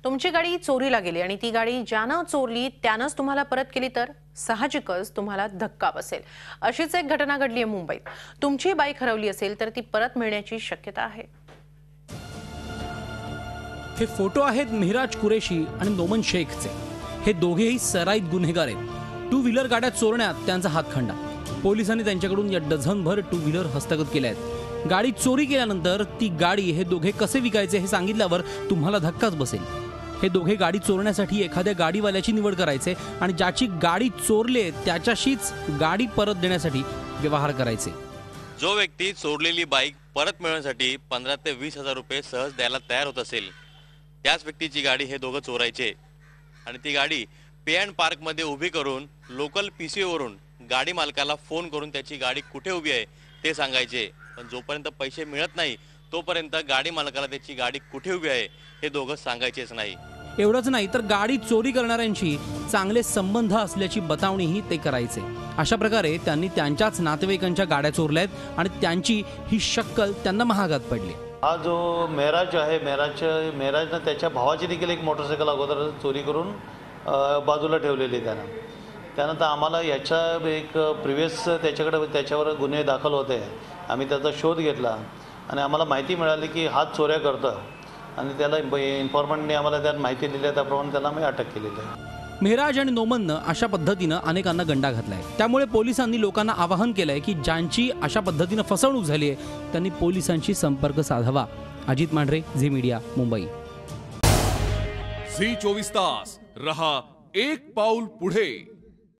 तुमची गाडी चोरीला गेली आणि ती गाडी ज्यानं चोरली त्यानंच तुम्हाला परत केली तर साहजिकच तुम्हाला धक्का बसेल। अशीच एक घटना घडली आहे मुंबईत। तुमची बाईक हरवली असेल तर ती परत मिळण्याची शक्यता आहे। हे फोटो आहेत मेहराज कुरेशी आणि नोमन शेखचे। हे दोघेही सराईत गुन्हेगार आहेत। टू व्हीलर गाड्या चोरण्यात त्यांचा हातखंडा। पोलिसांनी त्यांच्याकडून या डझनभर टू व्हीलर हस्तगत केल्या आहेत। गाडी चोरी केल्यानंतर ती गाडी हे दोघे कसे विकायचे हे सांगितल्यावर तुम्हाला धक्काच बसेल। हे दोघे गाडी चोरण्यासाठी एखाद्या गाडीवाल्याची निवड करायचे आणि ज्याची गाडी चोरले त्याच्याशीच गाडी परत देण्यासाठी व्यवहार करायचे। जो व्यक्ती चोरलेली बाईक परत मिळवण्यासाठी 15 ते 20 हजार रुपये सहज द्यायला तयार होत असेल त्याच व्यक्तीची गाडी हे दोघं चोरायचे आणि ती गाडी पे अँड पार्क मध्ये उभी करून लोकल पीसीओ वरून गाडी मालकाला फोन करून त्याची गाडी कुठे उभी आहे ते सांगायचे। पण जोपर्यंत पैसे मिळत नाही तोपर्यंत गाडी मालकाला त्याची गाडी कुठे उभी आहे हे दोघं सांगायचेच नाही। एवढंच नाही तर गाडी चोरी करणाऱ्यांशी चांगले संबंध असल्याची बतावणीही ते करायचे। अशा प्रकारे त्यांनी त्यांच्याच नातेवाईकांच्या गाड्या चोरल्यात आणि त्यांची ही शक्कल त्यांना महागात पडली। हा जो मेहराज आहे मेहराजनं त्याच्या भावाची देखील एक मोटरसायकल अगोदर चोरी करून बाजूला ठेवलेली त्यानंतर आम्हाला याच्या एक प्रिव्हियस त्याच्यावर गुन्हे दाखल होते। आम्ही त्याचा शोध घेतला आणि आम्हाला माहिती मिळाली की हाच चोऱ्या करतो आणि त्याला इन्फॉर्मंटने आम्हाला त्यात माहिती दिली त्याप्रमाणे त्याला आम्ही अटक केलेली आहे। मेहराज आणि नोमननं अशा पद्धतीनं अनेकांना गंडा घातलाय। त्यामुळे पोलिसांनी लोकांना आवाहन केलंय की ज्यांची अशा पद्धतीनं फसवणूक झाली आहे त्यांनी पोलिसांशी संपर्क साधावा। अजित मांढरे, झी मीडिया, मुंबई। झी 24 तास रहा एक पाऊल पुढे।